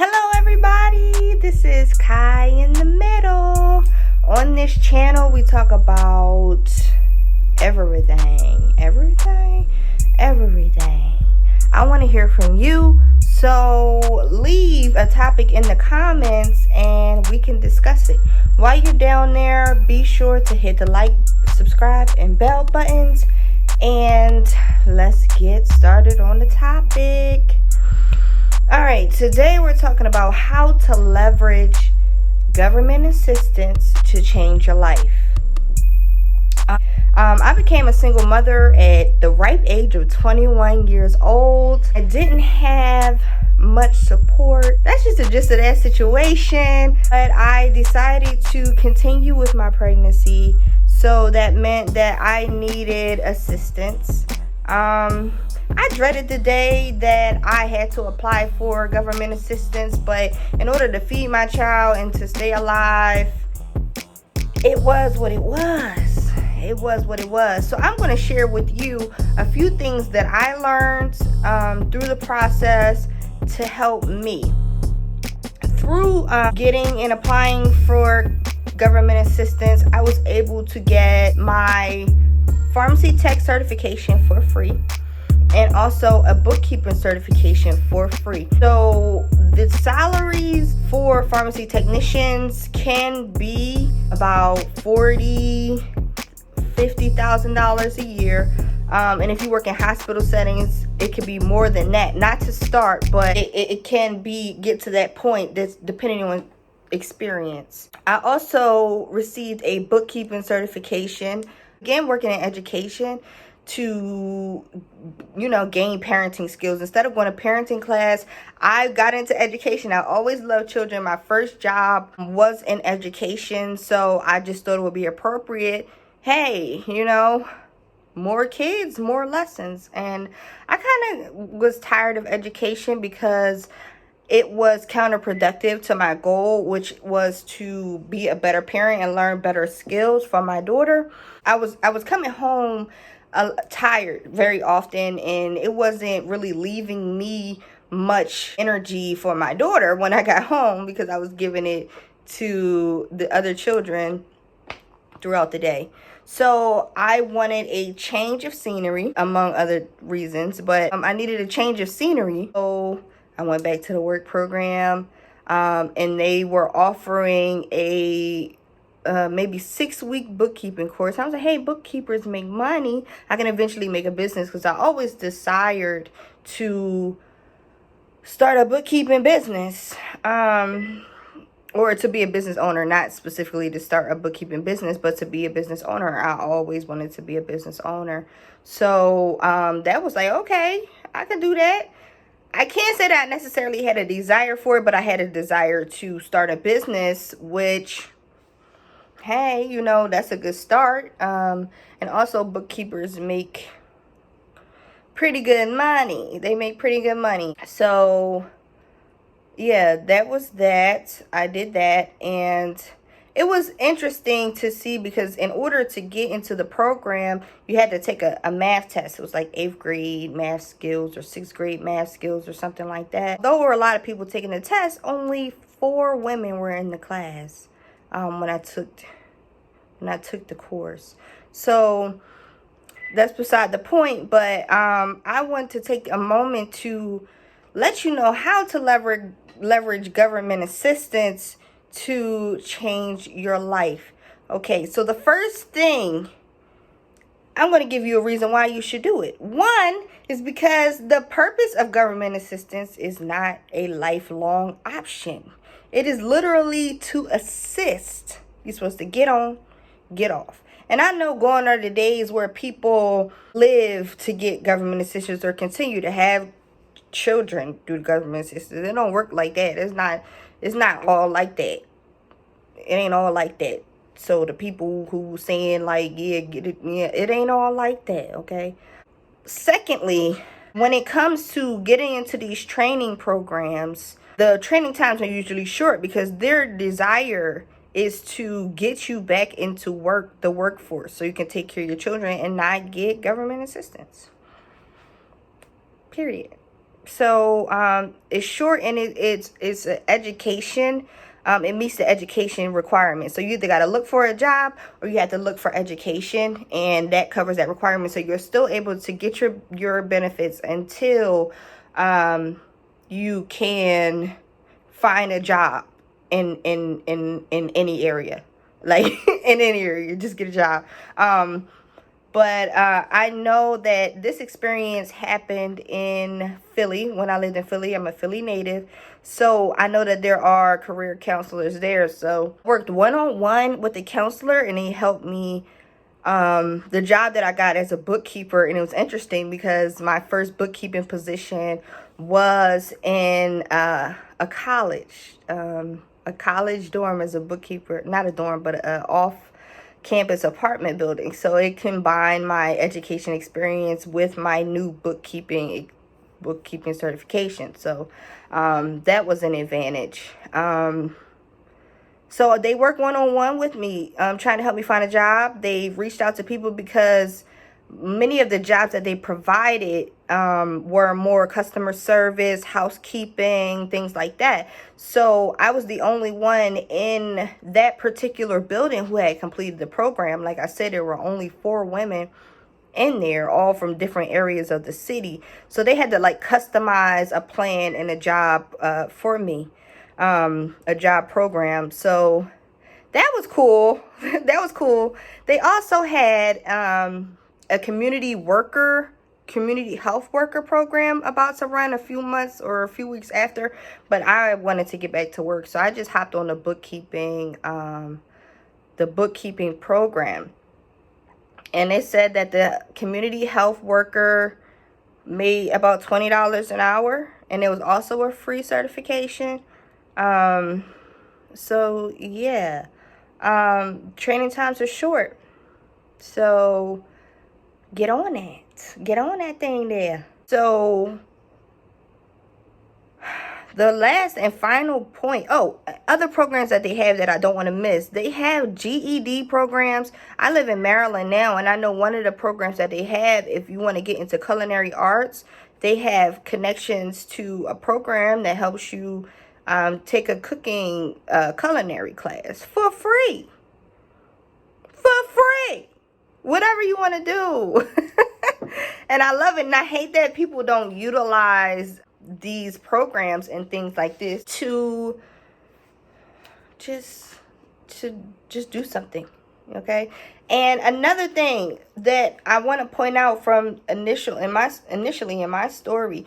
Hello everybody, this is Kai in the Middle. On this channel we talk about everything. I want to hear from you, so leave a topic in the comments and we can discuss it. While you're down there, be sure to hit the like, subscribe, and bell buttons, and let's get started on the topic. Alright, today we're talking about how to leverage government assistance to change your life. I became a single mother at the ripe age of 21 years old. I didn't have much support. That's just the gist of that situation. But I decided to continue with my pregnancy, so that meant that I needed assistance. I dreaded the day that I had to apply for government assistance, but in order to feed my child and to stay alive, it was what it was. So I'm going to share with you a few things that I learned through the process to help me. Through getting and applying for government assistance, I was able to get my pharmacy tech certification for free, and also a bookkeeping certification for free. So the salaries for pharmacy technicians can be about $50,000 a year. And if you work in hospital settings, it could be more than that. Not to start, but it can get to that point, that's depending on experience. I also received a bookkeeping certification, again working in education, to gain parenting skills. Instead of going to parenting class, I got into education. I always loved children. My first job was in education, so I just thought it would be appropriate. Hey, more kids, more lessons. And I kind of was tired of education because it was counterproductive to my goal, which was to be a better parent and learn better skills for my daughter. I was coming home tired very often, and it wasn't really leaving me much energy for my daughter when I got home, because I was giving it to the other children throughout the day. So I wanted a change of scenery, among other reasons, but I needed a change of scenery. So I went back to the work program, and they were offering a maybe 6-week bookkeeping course. I was like, hey, bookkeepers make money. I can eventually make a business, because I always desired to start a bookkeeping business, or to be a business owner, not specifically to start a bookkeeping business, but to be a business owner. I always wanted to be a business owner. So that was like, okay, I can do that. I can't say that I necessarily had a desire for it, but I had a desire to start a business, which, hey, that's a good start. And also bookkeepers make pretty good money. They make pretty good money. So yeah, that was that. I did that, and it was interesting to see, because in order to get into the program, you had to take a math test. It was like 8th grade math skills or 6th grade math skills or something like that. Though there were a lot of people taking the test, only 4 women were in the class when I took the course. So that's beside the point, but I want to take a moment to let you know how to leverage government assistance to change your life. Okay, so the first thing, I'm going to give you a reason why you should do it. One is because the purpose of government assistance is not a lifelong option. It is literally to assist. You're supposed to get on, get off. And I know gone are the days where people live to get government assistance or continue to have children through government assistance. It don't work like that. It's not all like that. It ain't all like that. So the people who saying like, yeah, get it, yeah, it ain't all like that, okay? Secondly, when it comes to getting into these training programs, the training times are usually short, because their desire is to get you back into the workforce, so you can take care of your children and not get government assistance. Period. So it's short, and it's an education. It meets the education requirement. So you either got to look for a job or you have to look for education, and that covers that requirement. So you're still able to get your benefits until you can find a job in any area, like in any area. You just get a job. But I know that this experience happened in Philly when I lived in Philly. I'm a Philly native. So I know that there are career counselors there. So worked one-on-one with the counselor, and he helped me. The job that I got as a bookkeeper, and it was interesting because my first bookkeeping position was in a college dorm as a bookkeeper. Not a dorm, but a off-campus apartment building. So it combined my education experience with my new bookkeeping certification. So that was an advantage. So they work one-on-one with me, trying to help me find a job. They've reached out to people because many of the jobs that they provided were more customer service, housekeeping, things like that. So I was the only one in that particular building who had completed the program. Like I said, there were only 4 women in there, all from different areas of the city. So they had to like customize a plan and a job for me. A job program. So that was cool. That was cool. They also had a community health worker program about to run a few months or a few weeks after, but I wanted to get back to work, so I just hopped on the bookkeeping program. And it said that the community health worker made about $20 an hour, and it was also a free certification. So yeah, training times are short. So get on that thing there. So the last and final point, other programs that they have that I don't want to miss. They have GED programs. I live in Maryland now, and I know one of the programs that they have, if you want to get into culinary arts, they have connections to a program that helps you take a cooking culinary class for free. Whatever you want to do. And I love it. And I hate that people don't utilize these programs and things like this to just do something. Okay. And another thing that I want to point out from initially in my story,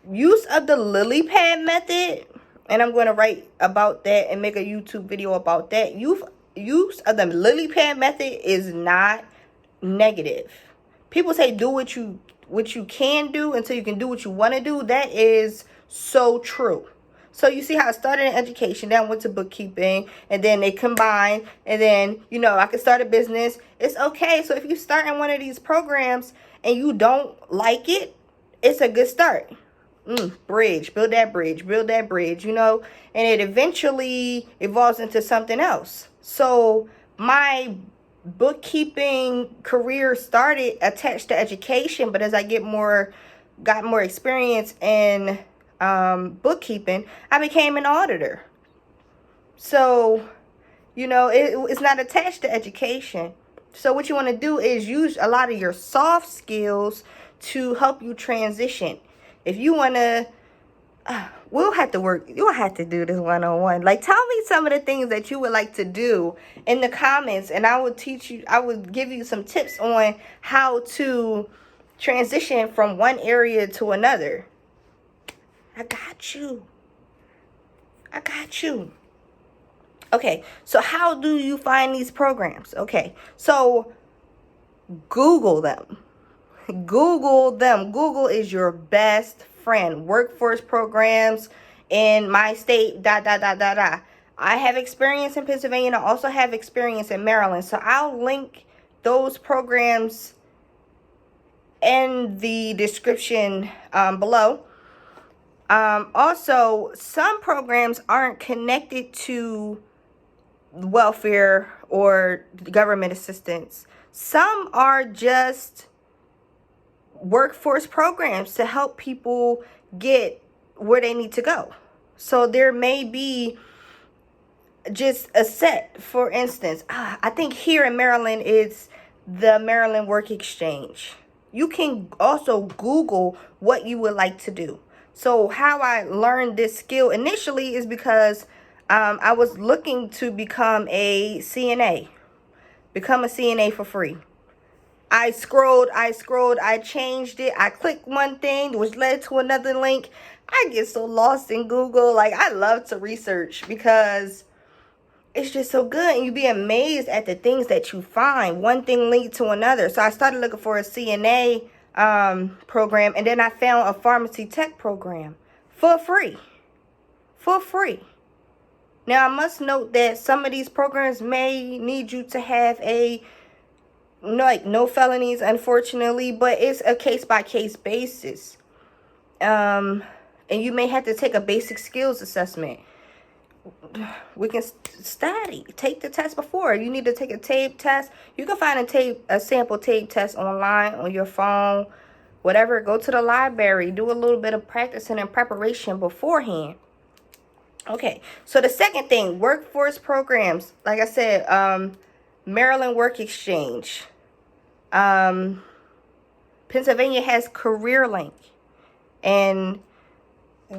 use of the lily pad method, and I'm going to write about that and make a YouTube video about that. Use of the lily pad method is not negative. People say do what you can do until you can do what you want to do. That is so true. So you see how I started in education, then I went to bookkeeping, and then they combined, and then, I could start a business. It's okay. So if you start in one of these programs and you don't like it, it's a good start. Build that bridge, and it eventually evolves into something else. So my bookkeeping career started attached to education, but as I got more experience in bookkeeping, I became an auditor. So, it's not attached to education. So what you want to do is use a lot of your soft skills to help you transition. If you want to, we'll have to work. You'll have to do this one-on-one. Like, tell me some of the things that you would like to do in the comments, and I would give you some tips on how to transition from one area to another. I got you. Okay, so how do you find these programs? Okay, so Google them. Google is your best friend. Workforce programs in my state, I have experience in Pennsylvania, and I also have experience in Maryland. So I'll link those programs in the description below. Also, some programs aren't connected to welfare or government assistance. Some are just workforce programs to help people get where they need to go. So there may be just a set, for instance, I think here in Maryland it's the Maryland Work Exchange. You can also Google what you would like to do. So how I learned this skill initially is because I was looking to become a CNA for free. I scrolled, I changed it, I clicked one thing, which led to another link. I get so lost in Google. Like, I love to research because it's just so good, and you'd be amazed at the things that you find. One thing linked to another. So I started looking for a CNA program, and then I found a pharmacy tech program for free. Now, I must note that some of these programs may need you to have no felonies, unfortunately, but it's a case-by-case basis. And you may have to take a basic skills assessment. We can take the test before. You need to take a tape test. You can find a sample tape test online, on your phone, whatever. Go to the library, do a little bit of practicing and preparation beforehand. Okay, so the second thing, workforce programs. Like I said, Maryland Work Exchange. Pennsylvania has CareerLink, and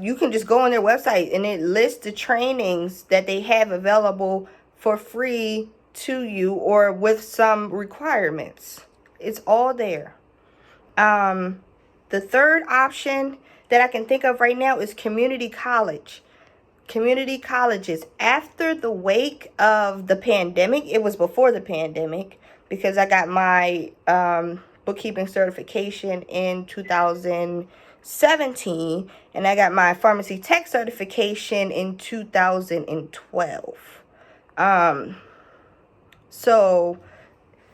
you can just go on their website and it lists the trainings that they have available for free to you or with some requirements. It's all there. The third option that I can think of right now is community college. Community colleges. After the wake of the pandemic, it was before the pandemic because I got my bookkeeping certification in 2017, and I got my pharmacy tech certification in 2012. So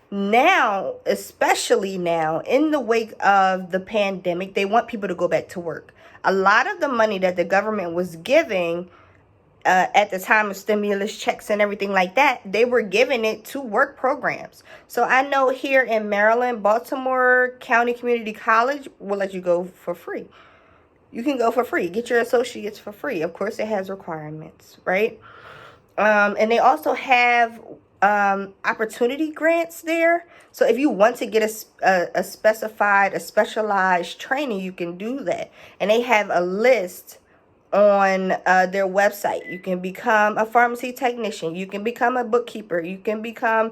now, especially now, in the wake of the pandemic, they want people to go back to work. A lot of the money that the government was giving at the time of stimulus checks and everything like that, they were giving it to work programs. So I know here in Maryland, Baltimore County Community College will let you go for free. You can go for free. Get your associates for free. Of course, it has requirements, right? And they also have opportunity grants there. So if you want to get a specialized training, you can do that. And they have a list on their website. You can become a pharmacy technician. You can become a bookkeeper. You can become,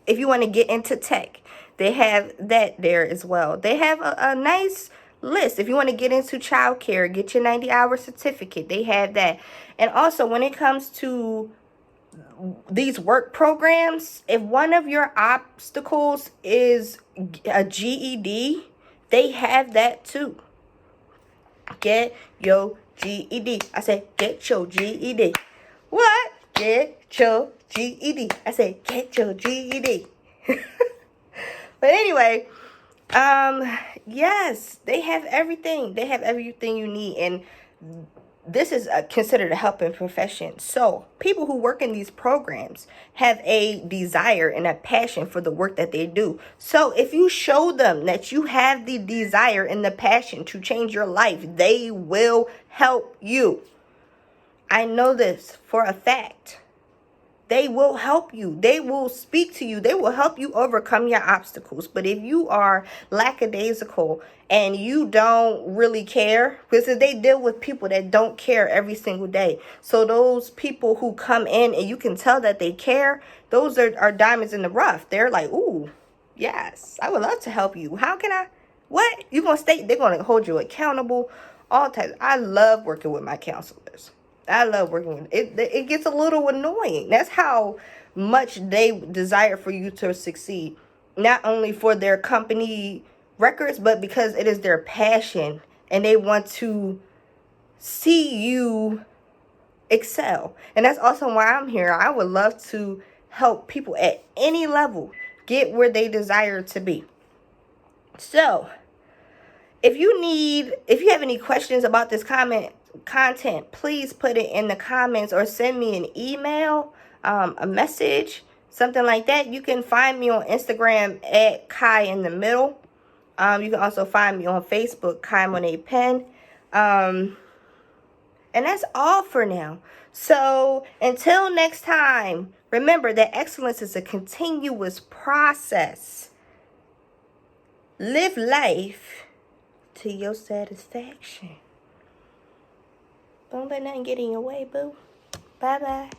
if you want to get into tech, they have that there as well. They have a nice list. If you want to get into childcare, get your 90-hour certificate, they have that. And also, when it comes to these work programs, if one of your obstacles is a GED, they have that too. Get your GED. I said, get your GED. What? Get your GED. I said, get your GED. But anyway, yes, they have everything. They have everything you need. And this is considered a helping profession. So people who work in these programs have a desire and a passion for the work that they do. So if you show them that you have the desire and the passion to change your life, they will help you. I know this for a fact. They will help you. They will speak to you. They will help you overcome your obstacles. But if you are lackadaisical and you don't really care, because they deal with people that don't care every single day. So those people who come in and you can tell that they care, those are diamonds in the rough. They're like, ooh, yes, I would love to help you. How can I? What? You're going to stay? They're going to hold you accountable. All types. I love working with my counselors. I love working with it. It gets a little annoying. That's how much they desire for you to succeed. Not only for their company records, but because it is their passion and they want to see you excel. And that's also why I'm here. I would love to help people at any level get where they desire to be. So, if you have any questions about this content, please put it in the comments or send me an email, a message, something like that. You can find me on Instagram at Kai in the Middle. You can also find me on Facebook, Kai Monet Pen. And that's all for now. So until next time, remember that excellence is a continuous process. Live life to your satisfaction. Don't let nothing get in your way, boo. Bye-bye.